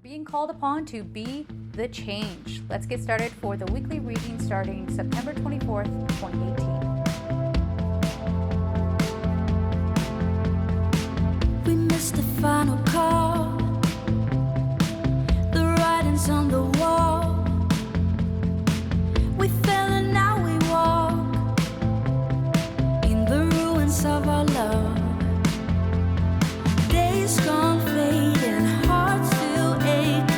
Being called upon to be the change. Let's get started for the weekly reading starting September 24th, 2018. We missed the final call. The writing's on the wall. We fell and now we walk in the ruins of our love. Days gone fading, hearts still aching.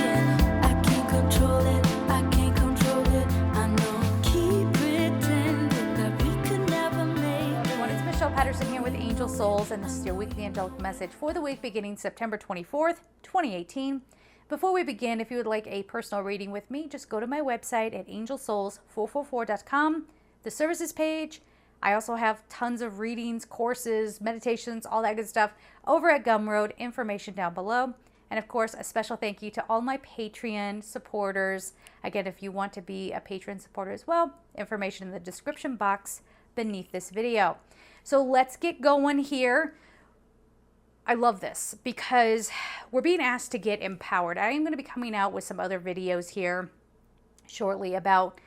I can't control it, I can't control it. I know, keep pretending that we could never make it. Everyone, it's Michelle Patterson here with Angel Souls, and this is your weekly angelic message for the week beginning September 24th, 2018. Before we begin, if you would like a personal reading with me, just go to my website at angelsouls444.com, the services page. I also have tons of readings, courses, meditations, all that good stuff over at Gumroad, information down below. And of course, a special thank you to all my Patreon supporters. Again, if you want to be a Patreon supporter as well, information in the description box beneath this video. So let's get going here. I love this because we're being asked to get empowered. I am going to be coming out with some other videos here shortly about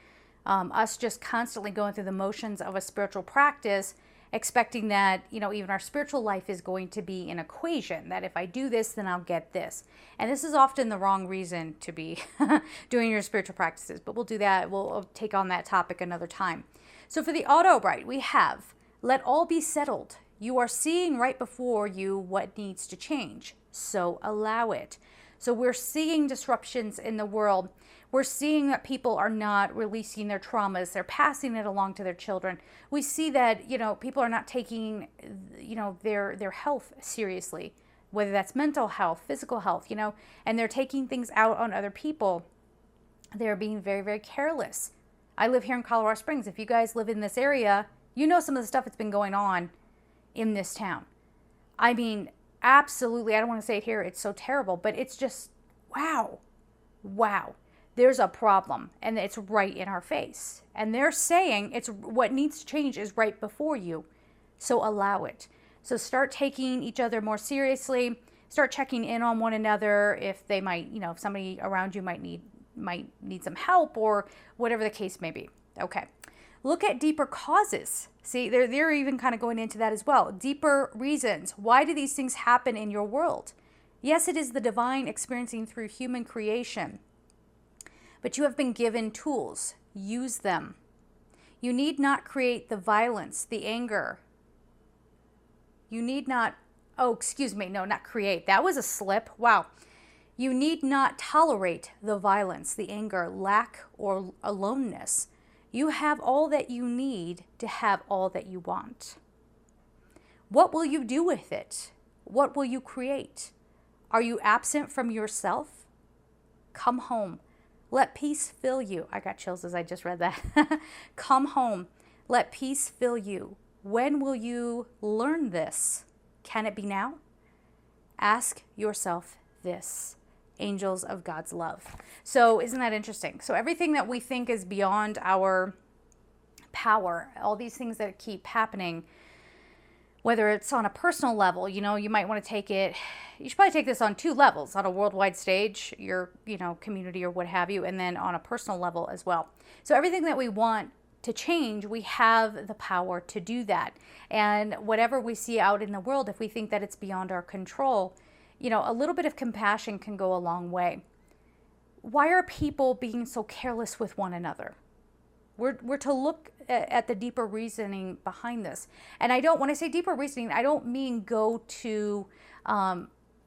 us just constantly going through the motions of a spiritual practice, expecting that, even our spiritual life is going to be an equation, that if I do this, then I'll get this. And this is often the wrong reason to be doing your spiritual practices, but we'll do that. We'll take on that topic another time. So for the auto write, we have, let all be settled. You are seeing right before you what needs to change, so allow it. So we're seeing disruptions in the world. We're seeing that people are not releasing their traumas. They're passing it along to their children. We see that, people are not taking, their health seriously, whether that's mental health, physical health, and they're taking things out on other people. They're being very, very careless. I live here in Colorado Springs. If you guys live in this area, you know some of the stuff that's been going on in this town. I mean, absolutely, I don't want to say it here, it's so terrible, but it's just, wow. There's a problem, and it's right in our face. And they're saying it's what needs to change is right before you, so allow it. So start taking each other more seriously, start checking in on one another if they might, if somebody around you might need some help or whatever the case may be. Okay. Look at deeper causes. See, they're even kind of going into that as well. Deeper reasons. Why do these things happen in your world? Yes, it is the divine experiencing through human creation. But you have been given tools. Use them. You need not create the violence, the anger. You need not, not create. That was a slip. Wow. You need not tolerate the violence, the anger, lack, or aloneness. You have all that you need to have all that you want. What will you do with it? What will you create? Are you absent from yourself? Come home. Let peace fill you. I got chills as I just read that. Come home. Let peace fill you. When will you learn this? Can it be now? Ask yourself this. Angels of God's love. So isn't that interesting? So everything that we think is beyond our power, all these things that keep happening, whether it's on a personal level, you might want to take it, you should probably take this on two levels, on a worldwide stage, your, community or what have you, and then on a personal level as well. So everything that we want to change, we have the power to do that. And whatever we see out in the world, if we think that it's beyond our control, a little bit of compassion can go a long way. Why are people being so careless with one another? We're to look at the deeper reasoning behind this. And when I say deeper reasoning, I don't mean go to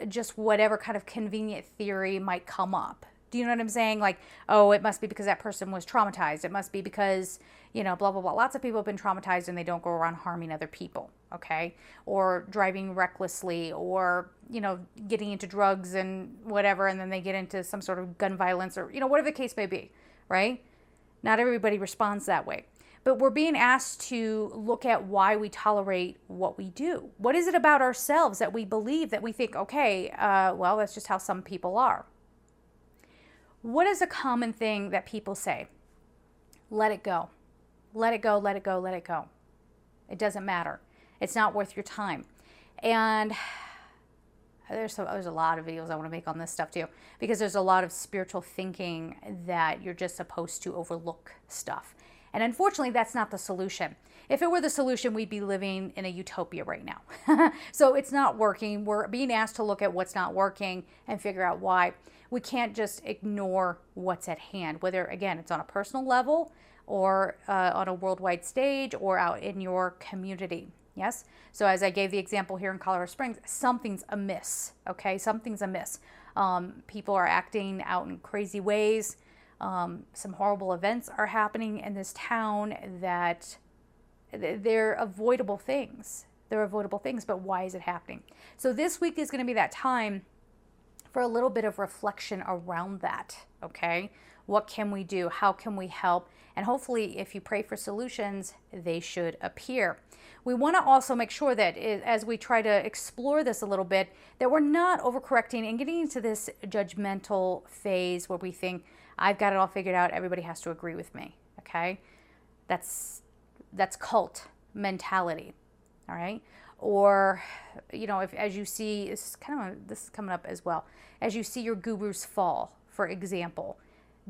just whatever kind of convenient theory might come up. Do you know what I'm saying? Like, oh, it must be because that person was traumatized. It must be because, blah, blah, blah. Lots of people have been traumatized and they don't go around harming other people, okay? Or driving recklessly or, getting into drugs and whatever, and then they get into some sort of gun violence or, whatever the case may be, right? Not everybody responds that way. But we're being asked to look at why we tolerate what we do. What is it about ourselves that we believe, that we think, okay, well, that's just how some people are? What is a common thing that people say? Let it go. Let it go, let it go, let it go. It doesn't matter. It's not worth your time. And there's a lot of videos I want to make on this stuff too, because there's a lot of spiritual thinking that you're just supposed to overlook stuff. And unfortunately, that's not the solution. If it were the solution, we'd be living in a utopia right now. So it's not working. We're being asked to look at what's not working and figure out why. We can't just ignore what's at hand, whether, again, it's on a personal level or on a worldwide stage or out in your community. Yes? So as I gave the example here in Colorado Springs, something's amiss, okay? Something's amiss. People are acting out in crazy ways. Some horrible events are happening in this town that they're avoidable things. They're avoidable things, but why is it happening? So this week is going to be that time for a little bit of reflection around that, okay? What can we do? How can we help? And hopefully, if you pray for solutions, they should appear. We want to also make sure that as we try to explore this a little bit, that we're not overcorrecting and getting into this judgmental phase where we think, I've got it all figured out, everybody has to agree with me, okay? That's cult mentality, all right? Or, if as you see, this is coming up as well, as you see your gurus fall, for example,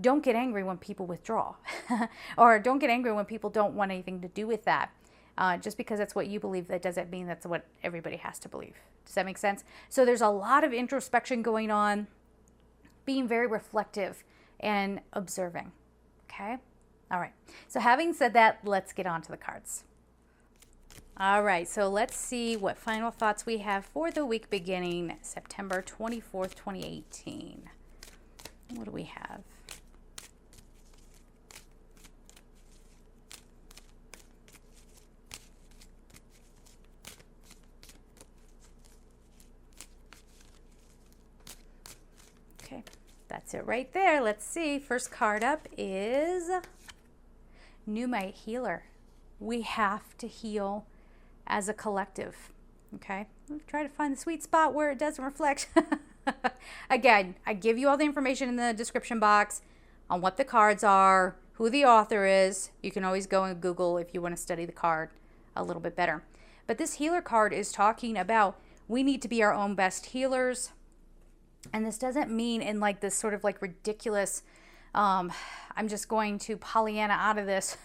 don't get angry when people withdraw, or don't get angry when people don't want anything to do with that. Just because that's what you believe, that doesn't mean that's what everybody has to believe. Does that make sense? So there's a lot of introspection going on, being very reflective and observing, okay? All right, so having said that, let's get on to the cards. All right, so let's see what final thoughts we have for the week beginning September 24th, 2018. What do we have? Okay, that's it right there. Let's see. First card up is Pneumite Healer. We have to heal as a collective, okay? Try to find the sweet spot where it doesn't reflect. Again, I give you all the information in the description box on what the cards are, who the author is. You can always go and Google if you want to study the card a little bit better. But this healer card is talking about we need to be our own best healers. And this doesn't mean in like this sort of like ridiculous, I'm just going to Pollyanna out of this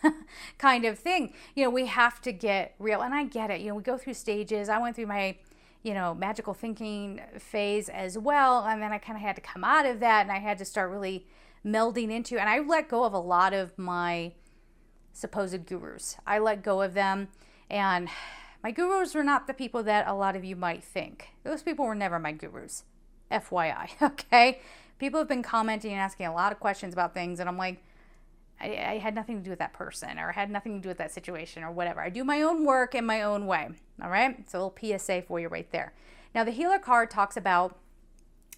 kind of thing. We have to get real. And I get it. We go through stages. I went through my, magical thinking phase as well. And then I kind of had to come out of that and I had to start really melding into, and I let go of a lot of my supposed gurus. I let go of them, and my gurus were not the people that a lot of you might think. Those people were never my gurus. FYI, okay? People have been commenting and asking a lot of questions about things, and I'm like, I had nothing to do with that person, or had nothing to do with that situation, or whatever. I do my own work in my own way, all right? It's a little PSA for you right there. Now, the healer card talks about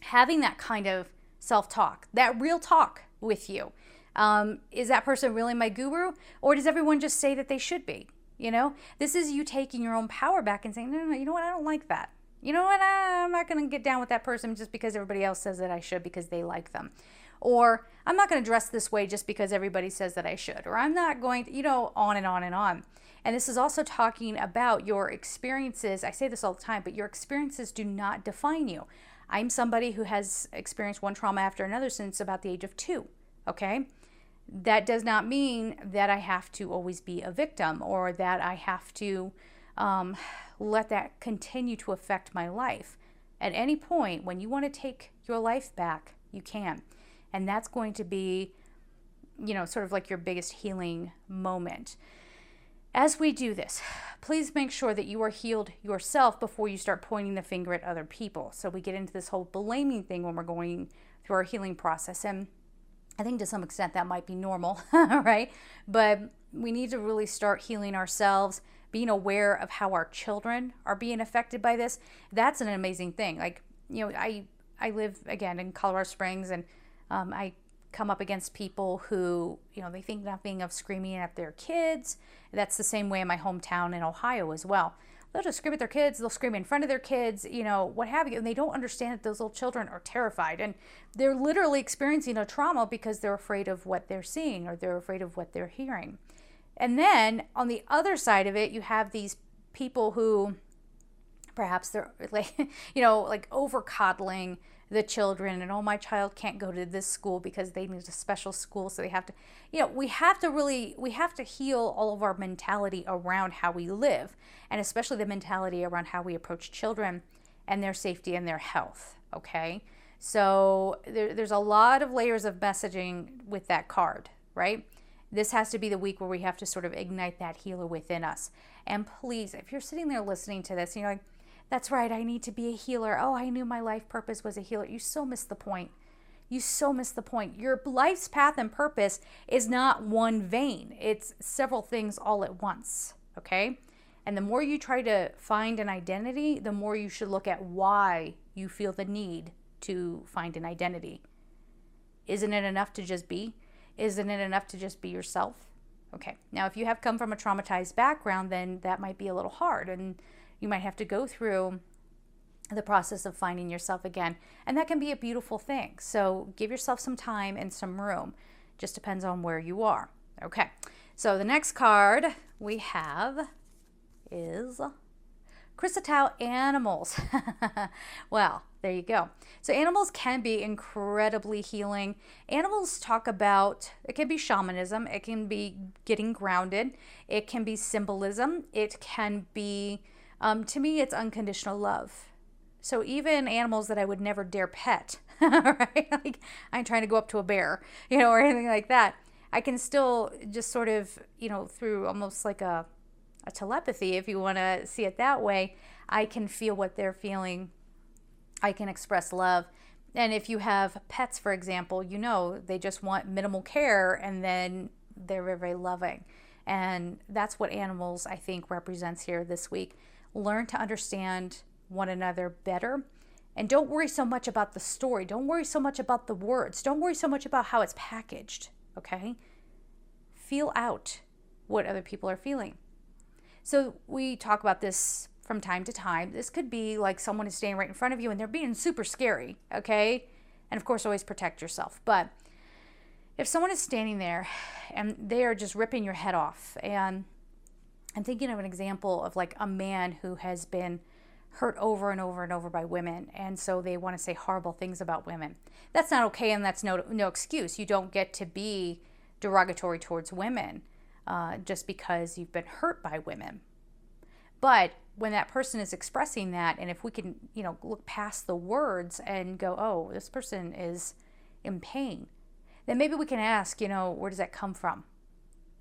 having that kind of self-talk, that real talk with you. Is that person really my guru, or does everyone just say that they should be? This is you taking your own power back and saying, no, you know what? I don't like that. You know what? I'm not going to get down with that person just because everybody else says that I should because they like them. Or I'm not going to dress this way just because everybody says that I should. Or I'm not going to, on and on and on. And this is also talking about your experiences. I say this all the time, but your experiences do not define you. I'm somebody who has experienced one trauma after another since about the age of 2, okay? That does not mean that I have to always be a victim, or that I have to let that continue to affect my life. At any point, when you want to take your life back, you can. And that's going to be, sort of like your biggest healing moment. As we do this, please make sure that you are healed yourself before you start pointing the finger at other people. So we get into this whole blaming thing when we're going through our healing process. And I think to some extent that might be normal, right? But we need to really start healing ourselves, being aware of how our children are being affected by this. That's an amazing thing. Like, I live, again, in Colorado Springs, and I come up against people who, they think nothing of screaming at their kids. That's the same way in my hometown in Ohio as well. They'll just scream at their kids. They'll scream in front of their kids, what have you. And they don't understand that those little children are terrified. And they're literally experiencing a trauma because they're afraid of what they're seeing, or they're afraid of what they're hearing. And then on the other side of it, you have these people who, Perhaps they're like, like over coddling the children, and oh, my child can't go to this school because they need a special school. So they have to, we have to heal all of our mentality around how we live, and especially the mentality around how we approach children and their safety and their health. Okay. So there's a lot of layers of messaging with that card, right? This has to be the week where we have to sort of ignite that healer within us. And please, if you're sitting there listening to this and you're like, that's right, I need to be a healer. Oh, I knew my life purpose was a healer. You so missed the point. You so missed the point. Your life's path and purpose is not one vein. It's several things all at once, okay? And the more you try to find an identity, the more you should look at why you feel the need to find an identity. Isn't it enough to just be? Isn't it enough to just be yourself? Okay, now if you have come from a traumatized background, then that might be a little hard, and you might have to go through the process of finding yourself again. And that can be a beautiful thing. So give yourself some time and some room. Just depends on where you are. Okay, so the next card we have is Crystal Animals. Well, there you go. So animals can be incredibly healing. Animals talk about, it can be shamanism, it can be getting grounded, it can be symbolism, it can be, to me, it's unconditional love. So even animals that I would never dare pet, right? Like I'm trying to go up to a bear, or anything like that. I can still just sort of, through almost like a telepathy, if you want to see it that way, I can feel what they're feeling. I can express love. And if you have pets, for example, they just want minimal care, and then they're very, very loving. And that's what animals, I think, represents here this week. Learn to understand one another better. And don't worry so much about the story. Don't worry so much about the words. Don't worry so much about how it's packaged, okay? Feel out what other people are feeling. So we talk about this from time to time. This could be like someone is standing right in front of you and they're being super scary, okay? And of course, always protect yourself. But if someone is standing there and they are just ripping your head off, and I'm thinking of an example of like a man who has been hurt over and over and over by women, and so they want to say horrible things about women. That's not okay, and that's no excuse. You don't get to be derogatory towards women just because you've been hurt by women. But when that person is expressing that, and if we can, look past the words and go, oh, this person is in pain, then maybe we can ask, where does that come from?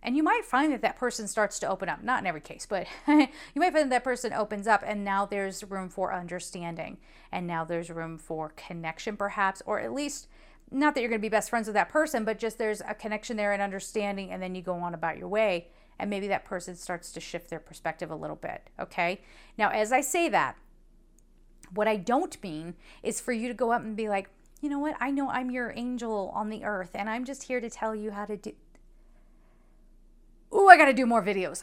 And you might find that that person starts to open up. Not in every case, but you might find that person opens up, and now there's room for understanding. And now there's room for connection, perhaps, or at least, not that you're going to be best friends with that person, but just there's a connection there and understanding, and then you go on about your way. And maybe that person starts to shift their perspective a little bit, okay? Now, as I say that, what I don't mean is for you to go up and be like, you know what? I know I'm your angel on the earth, and I'm just here to tell you how to do... Ooh, I got to do more videos.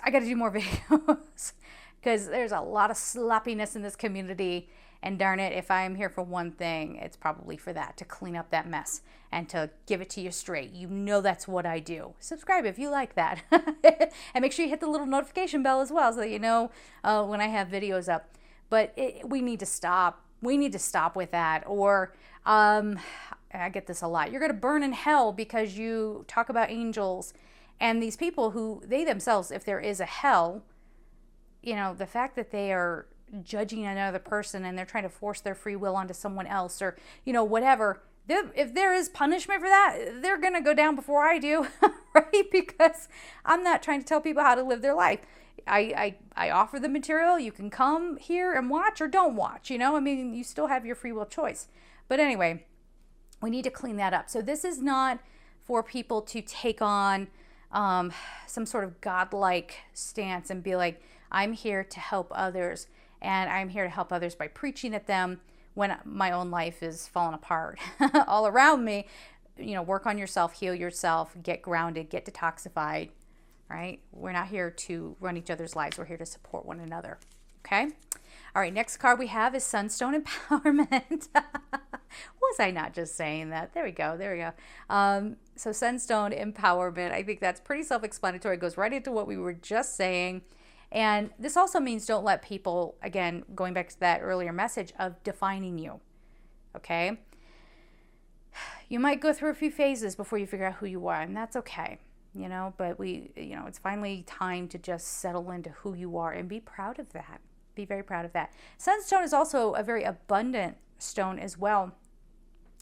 Because there's a lot of sloppiness in this community. And darn it, if I'm here for one thing, it's probably for that, to clean up that mess and to give it to you straight. That's what I do. Subscribe if you like that. And make sure you hit the little notification bell as well so that you know when I have videos up. But we need to stop. We need to stop with that. Or I get this a lot. You're going to burn in hell because you talk about angels. And these people who, they themselves, if there is a hell, the fact that they are judging another person and they're trying to force their free will onto someone else, or, whatever, if there is punishment for that, they're going to go down before I do, right? Because I'm not trying to tell people how to live their life. I offer the material. You can come here and watch or don't watch, you still have your free will choice. But anyway, we need to clean that up. So this is not for people to take on some sort of godlike stance and be like, I'm here to help others, and I'm here to help others by preaching at them when my own life is falling apart all around me. Work on yourself, heal yourself, get grounded, get detoxified, right? We're not here to run each other's lives. We're here to support one another, okay? All right, next card we have is Sunstone Empowerment. Was I not just saying that? There we go. So Sunstone Empowerment, I think that's pretty self-explanatory. It goes right into what we were just saying. And this also means don't let people, again, going back to that earlier message of defining you. Okay? You might go through a few phases before you figure out who you are, and that's okay. But it's finally time to just settle into who you are and be proud of that. Be very proud of that. Sunstone is also a very abundant stone as well.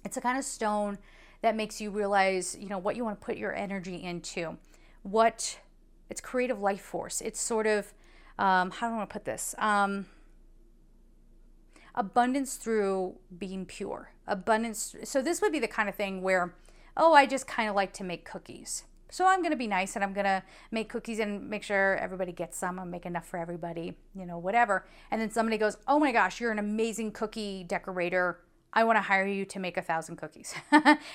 It's a kind of stone that makes you realize, what you want to put your energy into. It's creative life force. It's sort of, how do I want to put this? Abundance through being pure. Abundance. So this would be the kind of thing where, I just kind of like to make cookies. So I'm going to be nice and I'm going to make cookies and make sure everybody gets some. I'll make enough for everybody, whatever. And then somebody goes, oh my gosh, you're an amazing cookie decorator. I want to hire you to make 1,000 cookies.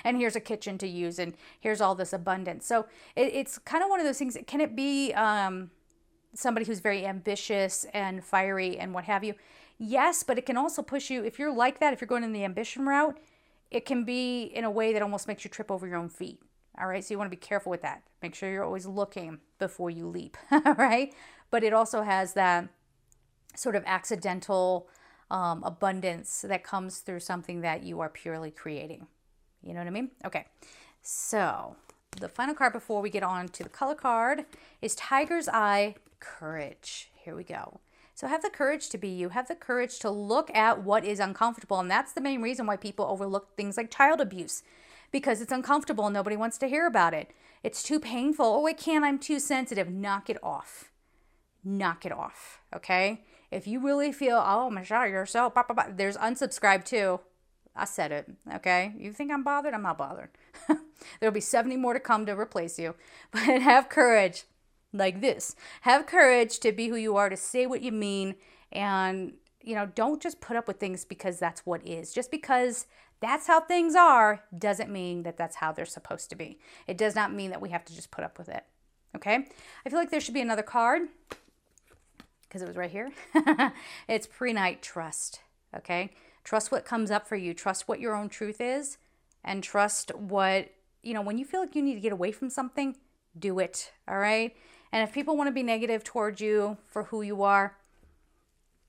And here's a kitchen to use and here's all this abundance. So it's kind of one of those things. Can it be somebody who's very ambitious and fiery and what have you? Yes, but it can also push you, if you're like that, if you're going in the ambition route, it can be in a way that almost makes you trip over your own feet. All right, so you want to be careful with that. Make sure you're always looking before you leap, all right? But it also has that sort of accidental abundance that comes through something that you are purely creating. You know what I mean? Okay, so the final card before we get on to the color card is Tiger's Eye, Courage. Here we go. So have the courage to be you. Have the courage to look at what is uncomfortable. And that's the main reason why people overlook things like child abuse. Because it's uncomfortable and nobody wants to hear about it. It's too painful. Oh, I can't. I'm too sensitive. Knock it off. Knock it off. Okay? If you really feel, oh my God, you're so, there's unsubscribe too. I said it. Okay? You think I'm bothered? I'm not bothered. There'll be 70 more to come to replace you. But have courage like this. Have courage to be who you are, to say what you mean. And, don't just put up with things because that's what is. Just because that's how things are doesn't mean that that's how they're supposed to be. It does not mean that we have to just put up with it. Okay? I feel like there should be another card because it was right here. It's Pre-Night Trust. Okay? Trust what comes up for you. Trust what your own truth is and trust what, when you feel like you need to get away from something, do it. All right? And if people want to be negative towards you for who you are,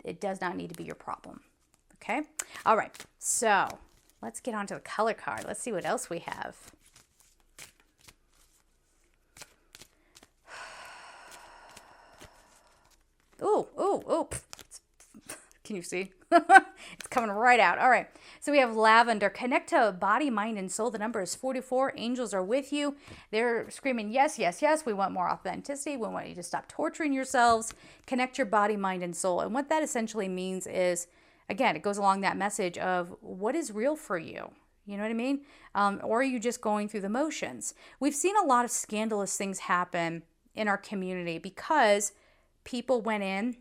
it does not need to be your problem. Okay? All right. So let's get on to the color card. Let's see what else we have. Ooh. Can you see? It's coming right out. All right. So we have lavender. Connect to body, mind, and soul. The number is 44. Angels are with you. They're screaming, yes, yes, yes. We want more authenticity. We want you to stop torturing yourselves. Connect your body, mind, and soul. And what that essentially means is, again, it goes along that message of what is real for you. You know what I mean? Or are you just going through the motions? We've seen a lot of scandalous things happen in our community because people went in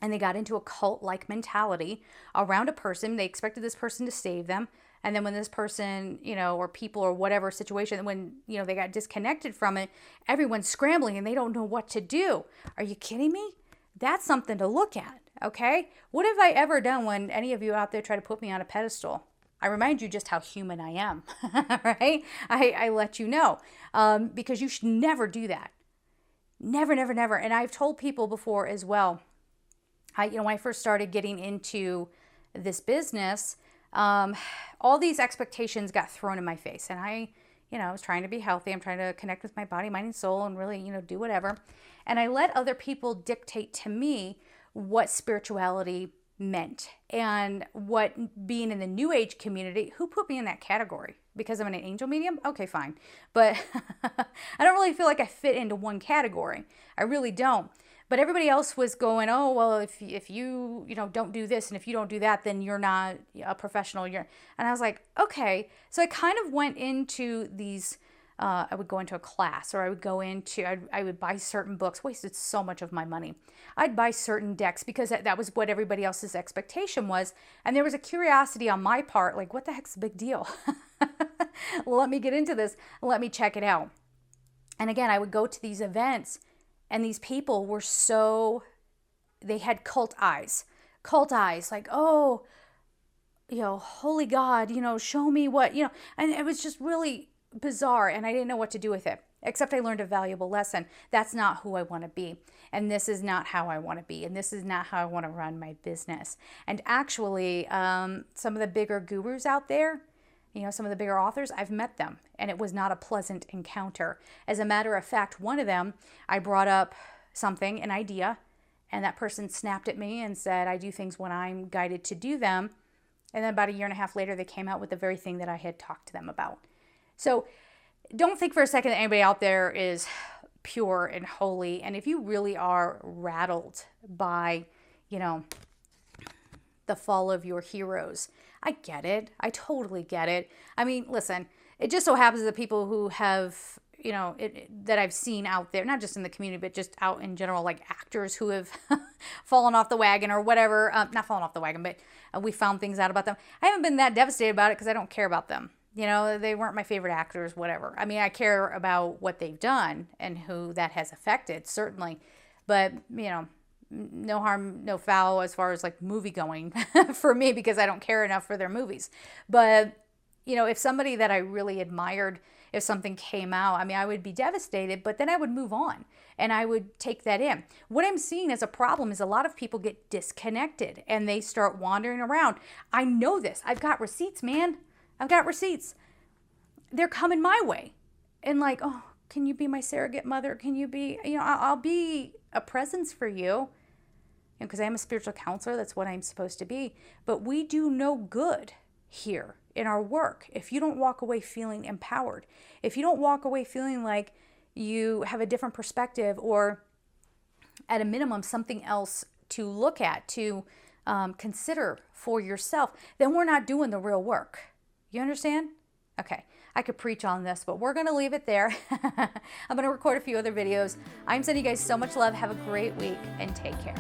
and they got into a cult-like mentality around a person. They expected this person to save them. And then when this person, or people or whatever situation, when, they got disconnected from it, everyone's scrambling and they don't know what to do. Are you kidding me? That's something to look at, okay? What have I ever done when any of you out there try to put me on a pedestal? I remind you just how human I am, right? I let you know because you should never do that. Never, never, never. And I've told people before as well, when I first started getting into this business, all these expectations got thrown in my face. And I was trying to be healthy. I'm trying to connect with my body, mind, and soul and really, do whatever. And I let other people dictate to me what spirituality meant and what being in the New Age community, who put me in that category? Because I'm an angel medium? Okay, fine. But I don't really feel like I fit into one category. I really don't. But everybody else was going, oh, well, if you don't do this and if you don't do that, then you're not a professional. And I was like, okay. So I kind of went into these, I would go into a class or I would go into, I would buy certain books, wasted so much of my money. I'd buy certain decks because that was what everybody else's expectation was. And there was a curiosity on my part, like, what the heck's the big deal? Let me get into this. Let me check it out. And again, I would go to these events and these people were they had cult eyes, like, oh, holy God, show me what, and it was just really bizarre, and I didn't know what to do with it, except I learned a valuable lesson. That's not who I want to be, and this is not how I want to be, and this is not how I want to run my business. And actually, some of the bigger gurus out there, some of the bigger authors, I've met them, and it was not a pleasant encounter. As a matter of fact, one of them, I brought up something, an idea, and that person snapped at me and said, I do things when I'm guided to do them. And then about a year and a half later, they came out with the very thing that I had talked to them about. So don't think for a second that anybody out there is pure and holy. And if you really are rattled by, the fall of your heroes, I get it. I totally get it. I mean, listen, it just so happens that people who have, that I've seen out there, not just in the community, but just out in general, like actors who have fallen off the wagon or whatever, not fallen off the wagon, but we found things out about them. I haven't been that devastated about it because I don't care about them. They weren't my favorite actors, whatever. I mean, I care about what they've done and who that has affected, certainly. But, no harm, no foul as far as like movie going for me, because I don't care enough for their movies. But, if somebody that I really admired, if something came out, I mean, I would be devastated, but then I would move on and I would take that in. What I'm seeing as a problem is a lot of people get disconnected and they start wandering around. I know this. I've got receipts, man. I've got receipts. They're coming my way. And like, oh, can you be my surrogate mother? Can you be, I'll be a presence for you. Because I am a spiritual counselor. That's what I'm supposed to be. But we do no good here in our work if you don't walk away feeling empowered. If you don't walk away feeling like you have a different perspective, or at a minimum, something else to look at, to consider for yourself, then we're not doing the real work. You understand? Okay, I could preach on this, but we're going to leave it there. I'm going to record a few other videos. I'm sending you guys so much love. Have a great week and take care.